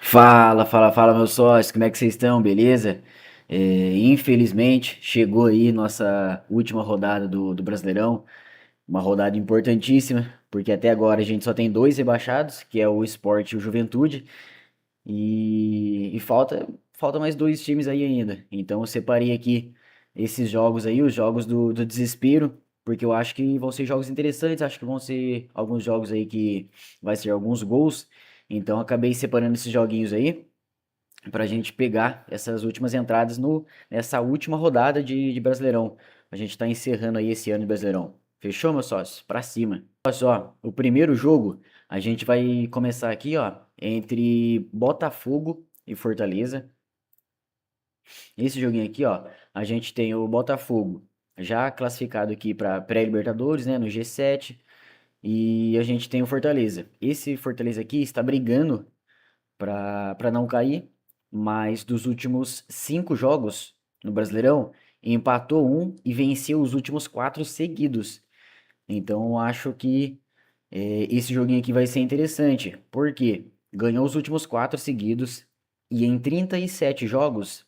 Fala, meus sócios, como é que vocês estão, beleza? Infelizmente, chegou aí nossa última rodada do Brasileirão, uma rodada importantíssima, porque até agora a gente só tem dois rebaixados, que é o Sport e o Juventude, e falta mais dois times aí ainda. Então eu separei aqui esses jogos aí, os jogos do desespero, porque eu acho que vão ser jogos interessantes, acho que vão ser alguns jogos aí que vai ser alguns gols, então eu acabei separando esses joguinhos aí para a gente pegar essas últimas entradas nessa última rodada de Brasileirão. A gente está encerrando aí esse ano de Brasileirão. Fechou, meu sócio? Pra cima. Sócio, ó, o primeiro jogo a gente vai começar aqui, ó, entre Botafogo e Fortaleza. Esse joguinho aqui, ó, a gente tem o Botafogo já classificado aqui para pré-Libertadores, né, no G7, e a gente tem o Fortaleza. Esse Fortaleza aqui está brigando para não cair, mas dos últimos 5 jogos no Brasileirão, empatou um e venceu os últimos 4 seguidos. Então acho que esse joguinho aqui vai ser interessante, porque ganhou os últimos 4 seguidos e em 37 jogos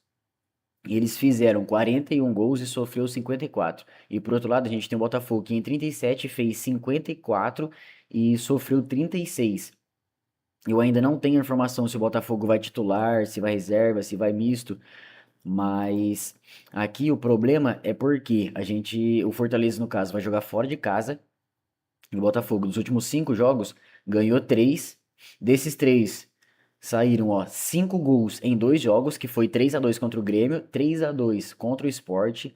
eles fizeram 41 gols e sofreu 54. E por outro lado, a gente tem o Botafogo que em 37 fez 54 e sofreu 36. Eu ainda não tenho informação se o Botafogo vai titular, se vai reserva, se vai misto, mas aqui o problema é porque o Fortaleza no caso vai jogar fora de casa, e o Botafogo dos últimos 5 jogos ganhou 3, desses 3 saíram, ó, 5 gols em 2 jogos, que foi 3-2 contra o Grêmio, 3-2 contra o Sport.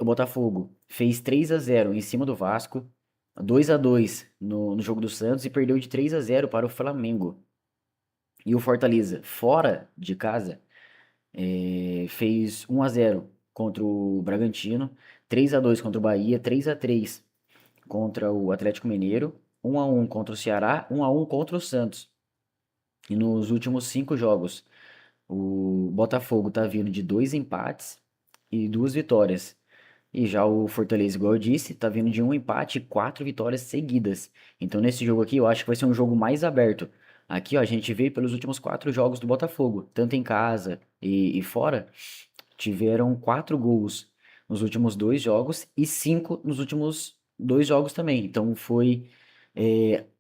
O Botafogo fez 3-0 em cima do Vasco, 2-2 no jogo do Santos e perdeu de 3-0 para o Flamengo. E o Fortaleza, fora de casa, fez 1-0 contra o Bragantino, 3-2 contra o Bahia, 3-3 contra o Atlético Mineiro, 1-1 contra o Ceará, 1-1 contra o Santos. E nos últimos 5 jogos, o Botafogo tá vindo de 2 empates e 2 vitórias. E já o Fortaleza, igual eu disse, tá vindo de um empate e 4 vitórias seguidas. Então nesse jogo aqui eu acho que vai ser um jogo mais aberto. Aqui ó, a gente vê pelos últimos 4 jogos do Botafogo, tanto em casa e fora, tiveram 4 gols nos últimos 2 jogos e 5 nos últimos 2 jogos também. Então foi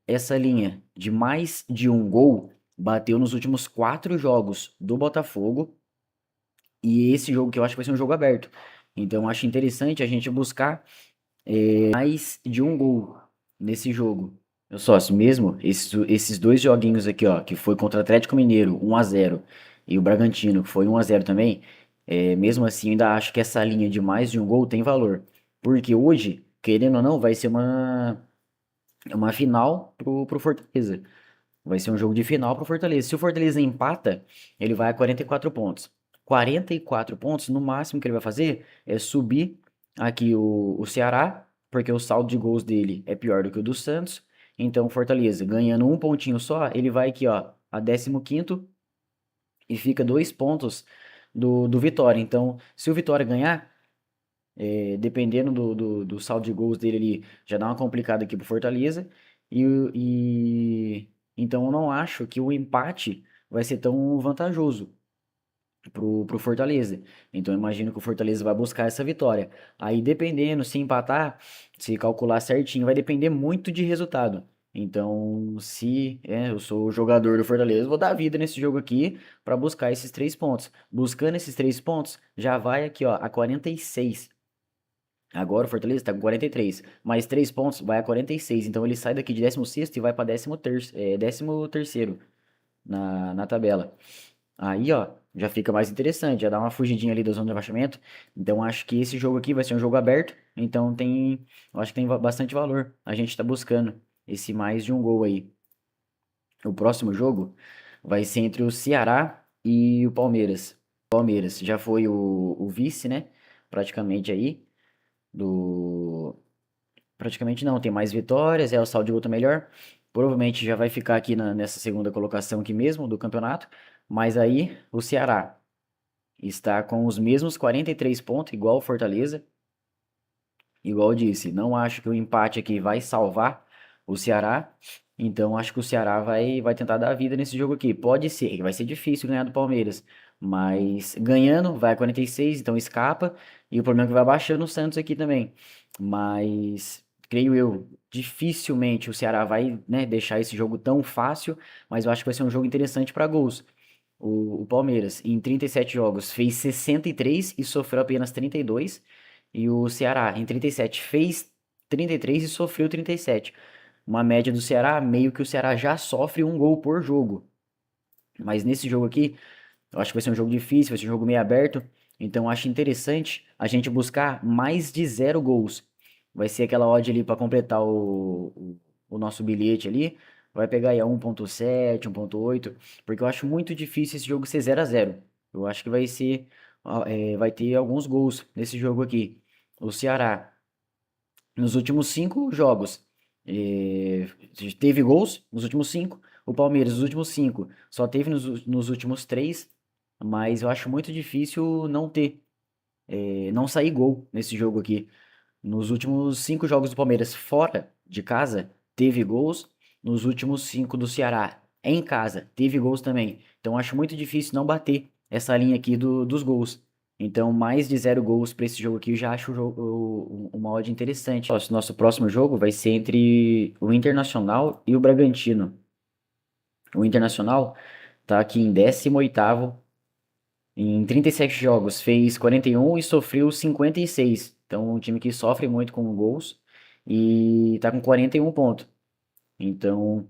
essa linha de mais de um gol bateu nos últimos 4 jogos do Botafogo e esse jogo que eu acho que vai ser um jogo aberto. Então eu acho interessante a gente buscar mais de um gol nesse jogo. Meu sócio, mesmo esses dois joguinhos aqui, ó, que foi contra o Atlético Mineiro, 1-0, e o Bragantino, que foi 1-0 também, mesmo assim, eu ainda acho que essa linha de mais de um gol tem valor. Porque hoje, querendo ou não, vai ser uma final pro Fortaleza. Vai ser um jogo de final pro Fortaleza. Se o Fortaleza empata, ele vai a 44 pontos. 44 pontos, no máximo que ele vai fazer é subir aqui o Ceará, porque o saldo de gols dele é pior do que o do Santos. Então, Fortaleza, ganhando um pontinho só, ele vai aqui, ó, a 15º e fica 2 pontos do Vitória. Então, se o Vitória ganhar, dependendo do saldo de gols dele, ele já dá uma complicada aqui pro Fortaleza. Então eu não acho que o empate vai ser tão vantajoso pro Fortaleza. Então eu imagino que o Fortaleza vai buscar essa vitória. Aí dependendo, se empatar, se calcular certinho, vai depender muito de resultado. Então, se eu sou o jogador do Fortaleza, vou dar vida nesse jogo aqui para buscar esses 3 pontos. Buscando esses 3 pontos, já vai aqui, ó, a 46. Agora o Fortaleza está com 43. Mais 3 pontos, vai a 46. Então ele sai daqui de 16º e vai para 13º na tabela. Aí, ó, já fica mais interessante, já dá uma fugidinha ali da zona de rebaixamento. Então acho que esse jogo aqui vai ser um jogo aberto. Então eu acho que tem bastante valor. A gente está buscando esse mais de um gol aí. O próximo jogo vai ser entre o Ceará e o Palmeiras. Palmeiras já foi o vice, né? Praticamente aí do Praticamente não, tem mais vitórias, o saldo de gol tá melhor. Provavelmente já vai ficar aqui nessa segunda colocação aqui mesmo do campeonato. Mas aí o Ceará está com os mesmos 43 pontos, igual o Fortaleza. Igual eu disse, não acho que o empate aqui vai salvar o Ceará. Então acho que o Ceará vai tentar dar a vida nesse jogo aqui. Pode ser, vai ser difícil ganhar do Palmeiras, mas ganhando vai a 46, então escapa. E o problema é que vai baixando o Santos aqui também. Mas creio eu, dificilmente o Ceará vai, né, deixar esse jogo tão fácil, mas eu acho que vai ser um jogo interessante para gols. O Palmeiras, em 37 jogos, fez 63 e sofreu apenas 32. E o Ceará, em 37, fez 33 e sofreu 37. Uma média do Ceará, meio que o Ceará já sofre um gol por jogo. Mas nesse jogo aqui, eu acho que vai ser um jogo difícil, vai ser um jogo meio aberto. Então eu acho interessante a gente buscar mais de 0 gols. Vai ser aquela odd ali para completar o nosso bilhete ali. Vai pegar aí a 1.7, 1.8, porque eu acho muito difícil esse jogo ser 0-0. Eu acho que vai ser, vai ter alguns gols nesse jogo aqui. O Ceará nos últimos 5 jogos, eh, teve gols nos últimos 5. O Palmeiras, nos últimos 5, só teve nos últimos 3. Mas eu acho muito difícil não ter, não sair gol nesse jogo aqui. Nos últimos 5 jogos do Palmeiras fora de casa, teve gols. Nos últimos 5 do Ceará em casa, teve gols também. Então acho muito difícil não bater essa linha aqui dos gols. Então, mais de 0 gols para esse jogo aqui, eu já acho uma odd interessante. Nosso próximo jogo vai ser entre o Internacional e o Bragantino. O Internacional tá aqui em 18º, em 37 jogos, fez 41 e sofreu 56. Então, um time que sofre muito com gols e tá com 41 pontos. Então,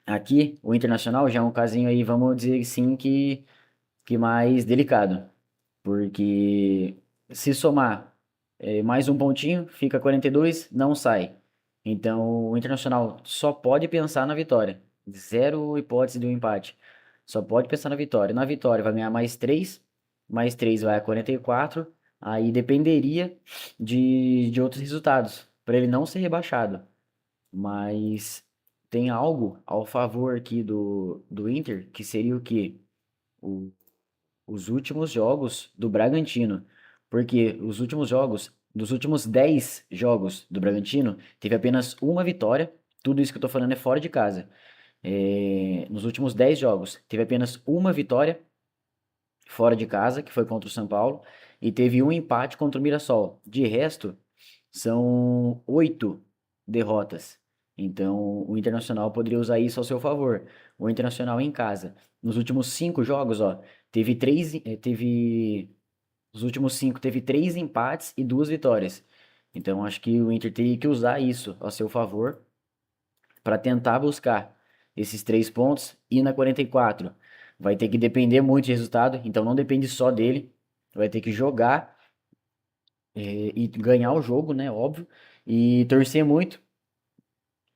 aqui, o Internacional já é um casinho aí, vamos dizer assim, que mais delicado. Porque se somar mais um pontinho, fica 42, não sai. Então o Internacional só pode pensar na vitória. Zero hipótese de um empate. Só pode pensar na vitória. Na vitória vai ganhar mais 3 vai a 44. Aí dependeria de outros resultados, para ele não ser rebaixado. Mas tem algo ao favor aqui do Inter, que seria o quê? O os últimos jogos do Bragantino. Porque os últimos jogos, dos últimos 10 jogos do Bragantino, teve apenas uma vitória. Tudo isso que eu tô falando é fora de casa. Nos últimos 10 jogos, teve apenas uma vitória fora de casa, que foi contra o São Paulo, e teve um empate contra o Mirassol. De resto, são 8 derrotas. Então, o Internacional poderia usar isso ao seu favor. O Internacional em casa, nos últimos 5 jogos, ó, nos últimos 5 teve 3 empates e 2 vitórias. Então, acho que o Inter teria que usar isso ao seu favor para tentar buscar esses 3 pontos. E na 44 vai ter que depender muito de resultado, então não depende só dele. Vai ter que jogar e ganhar o jogo, né? Óbvio. E torcer muito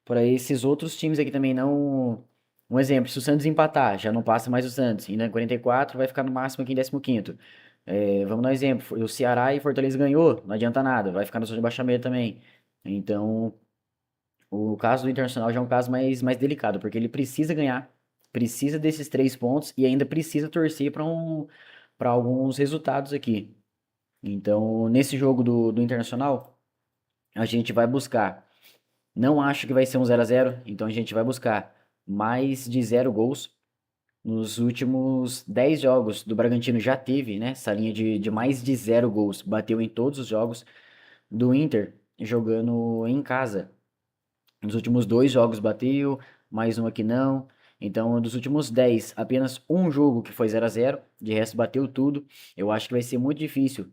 para esses outros times aqui também não. Um exemplo, se o Santos empatar, já não passa mais o Santos. E na 44 vai ficar no máximo aqui em 15º. Vamos dar um exemplo. O Ceará e Fortaleza ganhou, não adianta nada, vai ficar na zona de rebaixamento também. Então, o caso do Internacional já é um caso mais delicado, porque ele precisa ganhar, precisa desses 3 pontos e ainda precisa torcer para alguns resultados aqui. Então, nesse jogo do Internacional, a gente vai buscar. Não acho que vai ser um 0-0, então a gente vai buscar mais de 0 gols. Nos últimos 10 jogos do Bragantino já teve, né, essa linha de mais de 0 gols. Bateu em todos os jogos do Inter jogando em casa. Nos últimos 2 jogos bateu, mais um aqui não. Então, dos últimos 10, apenas um jogo que foi 0-0, de resto bateu tudo. Eu acho que vai ser muito difícil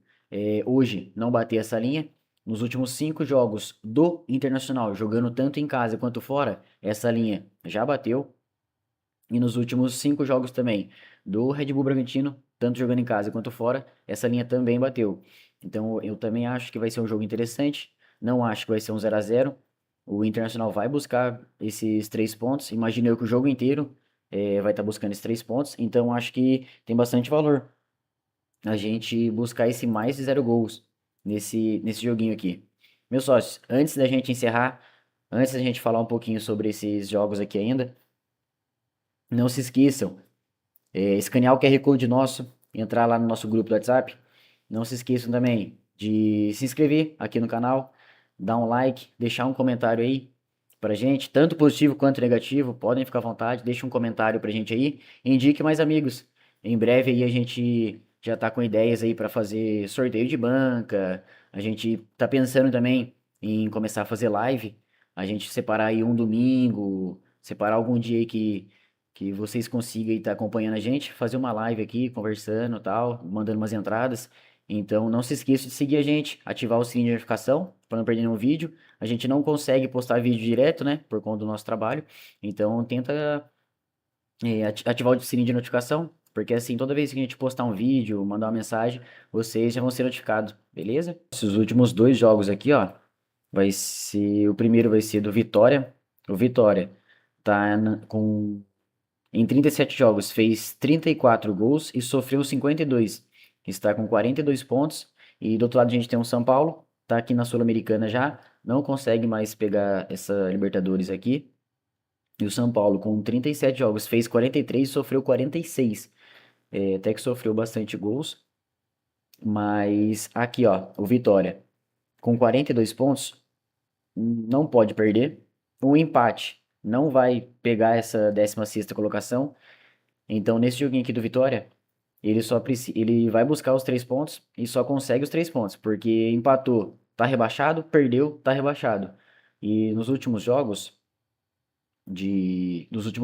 hoje não bater essa linha. Nos últimos 5 jogos do Internacional, jogando tanto em casa quanto fora, essa linha já bateu. E nos últimos 5 jogos também do Red Bull Bragantino, tanto jogando em casa quanto fora, essa linha também bateu. Então eu também acho que vai ser um jogo interessante. Não acho que vai ser um 0-0. O Internacional vai buscar esses 3 pontos. Imagino eu que o jogo inteiro vai estar buscando esses 3 pontos. Então acho que tem bastante valor a gente buscar esse mais de 0 gols nesse joguinho aqui. Meus sócios, antes da gente encerrar, antes da gente falar um pouquinho sobre esses jogos aqui ainda, não se esqueçam escanear o QR Code nosso, entrar lá no nosso grupo do WhatsApp. Não se esqueçam também de se inscrever aqui no canal, dar um like, deixar um comentário aí pra gente, tanto positivo quanto negativo. Podem ficar à vontade, deixe um comentário pra gente aí. Indique mais amigos. Em breve aí a gente já tá com ideias aí pra fazer sorteio de banca. A gente tá pensando também em começar a fazer live. A gente separar aí um domingo, separar algum dia aí que vocês consigam estar acompanhando a gente, fazer uma live aqui, conversando e tal, mandando umas entradas. Então não se esqueça de seguir a gente, ativar o sininho de notificação para não perder nenhum vídeo. A gente não consegue postar vídeo direto, né, por conta do nosso trabalho. Então tenta ativar o sininho de notificação, porque assim toda vez que a gente postar um vídeo, mandar uma mensagem, vocês já vão ser notificados, beleza? Esses últimos dois jogos aqui, ó, vai ser o primeiro vai ser do Vitória. O Vitória tá com em 37 jogos, fez 34 gols e sofreu 52. Está com 42 pontos. E do outro lado a gente tem o São Paulo, tá aqui na Sul-Americana já, não consegue mais pegar essa Libertadores aqui. E o São Paulo, com 37 jogos, fez 43 e sofreu 46. Até que sofreu bastante gols. Mas aqui, ó, o Vitória, com 42 pontos, não pode perder. O empate não vai pegar essa 16ª colocação. Então, nesse joguinho aqui do Vitória, ele vai buscar os 3 pontos e só consegue os 3 pontos, porque empatou, tá rebaixado, perdeu, tá rebaixado. E nos últimos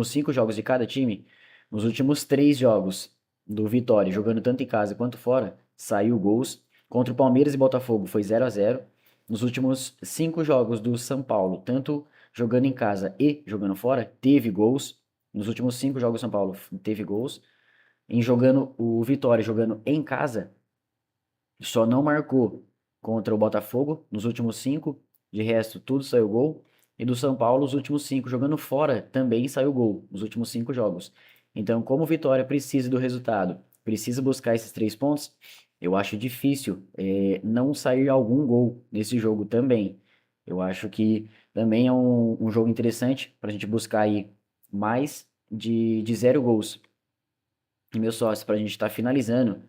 5 jogos de cada time, nos últimos 3 jogos do Vitória, jogando tanto em casa quanto fora, saiu gols. Contra o Palmeiras e Botafogo foi 0-0. Nos últimos 5 jogos do São Paulo, tanto jogando em casa e jogando fora, teve gols. Nos últimos 5 jogos do São Paulo teve gols. Em jogando o Vitória jogando em casa, só não marcou contra o Botafogo nos últimos 5. De resto, tudo saiu gol. E do São Paulo, os últimos 5 jogando fora também saiu gol nos últimos 5 jogos. Então, como o Vitória precisa do resultado, precisa buscar esses 3 pontos, eu acho difícil não sair algum gol nesse jogo também. Eu acho que também é um jogo interessante para a gente buscar aí mais de 0 gols. E meu sócio, para a gente estar finalizando,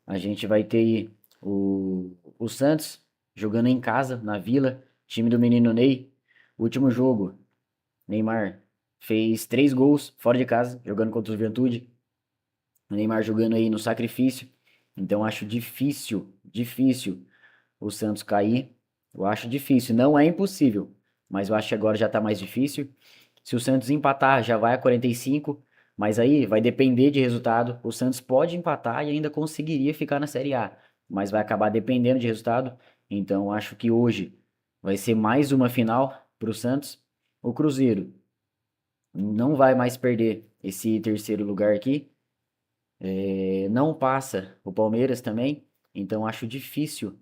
a gente vai ter aí o Santos jogando em casa, na Vila, time do menino Ney. Último jogo, Neymar fez 3 gols fora de casa, jogando contra o Juventude. O Neymar jogando aí no sacrifício. Então acho difícil, difícil o Santos cair. Eu acho difícil, não é impossível, mas eu acho que agora já tá mais difícil. Se o Santos empatar, já vai a 45, mas aí vai depender de resultado. O Santos pode empatar e ainda conseguiria ficar na Série A, mas vai acabar dependendo de resultado. Então acho que hoje vai ser mais uma final para o Santos. O Cruzeiro não vai mais perder esse terceiro lugar aqui. Não passa o Palmeiras também, então acho difícil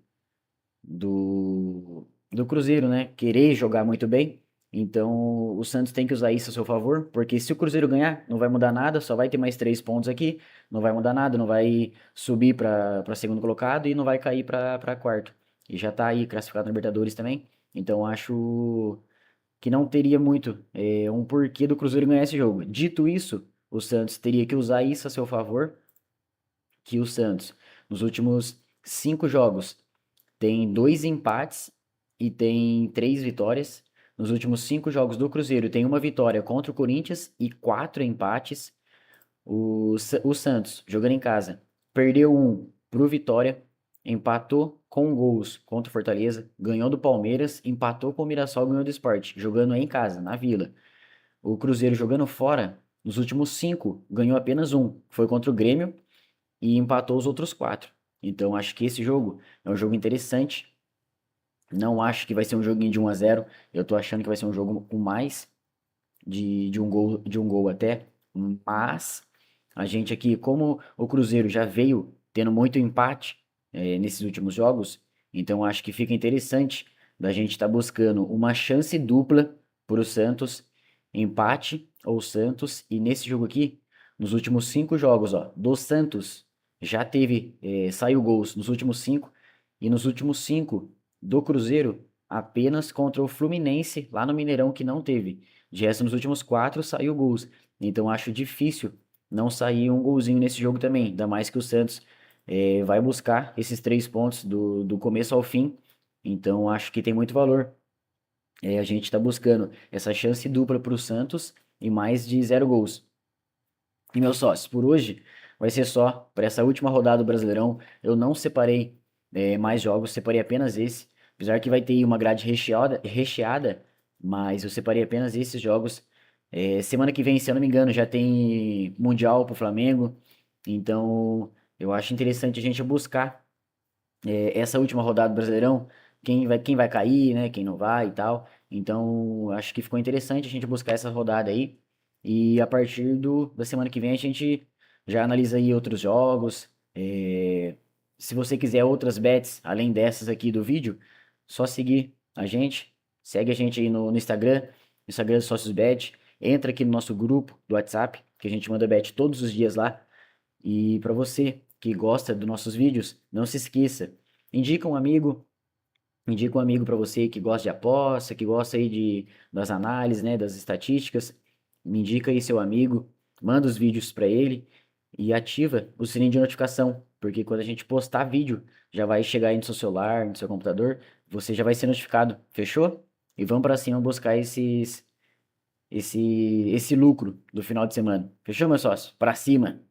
do Cruzeiro, né? Querer jogar muito bem. Então, o Santos tem que usar isso a seu favor, porque se o Cruzeiro ganhar, não vai mudar nada, só vai ter mais 3 pontos aqui, não vai mudar nada, não vai subir para segundo colocado e não vai cair para quarto. E já tá aí classificado na Libertadores também. Então, acho que não teria muito um porquê do Cruzeiro ganhar esse jogo. Dito isso, o Santos teria que usar isso a seu favor, que o Santos, nos últimos 5 jogos, tem 2 empates e tem 3 vitórias. Nos últimos 5 jogos do Cruzeiro, tem uma vitória contra o Corinthians e 4 empates. O Santos, jogando em casa, perdeu um pro Vitória, empatou com gols contra o Fortaleza, ganhou do Palmeiras, empatou com o Mirassol, ganhou do Sport, jogando em casa, na Vila. O Cruzeiro jogando fora, nos últimos 5, ganhou apenas um, foi contra o Grêmio e empatou os outros 4. Então acho que esse jogo é um jogo interessante. Não acho que vai ser um joguinho de 1-0. Eu tô achando que vai ser um jogo com mais de um gol até. Mas a gente aqui, como o Cruzeiro já veio tendo muito empate nesses últimos jogos, então acho que fica interessante da gente estar buscando uma chance dupla para o Santos, empate ou Santos. E nesse jogo aqui, nos últimos 5 jogos, ó, do Santos já teve, saiu gols nos últimos 5 e nos últimos 5 do Cruzeiro apenas contra o Fluminense lá no Mineirão que não teve. De resto, nos últimos 4 saiu gols. Então acho difícil não sair um golzinho nesse jogo também. Ainda mais que o Santos vai buscar esses 3 pontos do começo ao fim. Então acho que tem muito valor A gente está buscando essa chance dupla para o Santos e mais de 0 gols. E meus sócios, por hoje vai ser só para essa última rodada do Brasileirão. Eu não separei mais jogos, separei apenas esse. Apesar que vai ter aí uma grade recheada, mas eu separei apenas esses jogos. Semana que vem, se eu não me engano, já tem Mundial pro Flamengo. Então, eu acho interessante a gente buscar essa última rodada do Brasileirão, quem vai cair, né? Quem não vai e tal. Então, acho que ficou interessante a gente buscar essa rodada aí. E a partir da semana que vem a gente já analisa aí outros jogos. Se você quiser outras bets, além dessas aqui do vídeo, só seguir a gente. Segue a gente aí no Instagram, Instagram do Sócios Bet. Entra aqui no nosso grupo do WhatsApp, que a gente manda bet todos os dias lá. E para você que gosta dos nossos vídeos, não se esqueça, indica um amigo, indica um amigo para você que gosta de aposta, que gosta aí das análises, né, das estatísticas. Me indica aí seu amigo, manda os vídeos para ele e ativa o sininho de notificação, porque quando a gente postar vídeo, já vai chegar aí no seu celular, no seu computador, você já vai ser notificado, fechou? E vamos para cima buscar esse lucro do final de semana. Fechou, meu sócio? Para cima.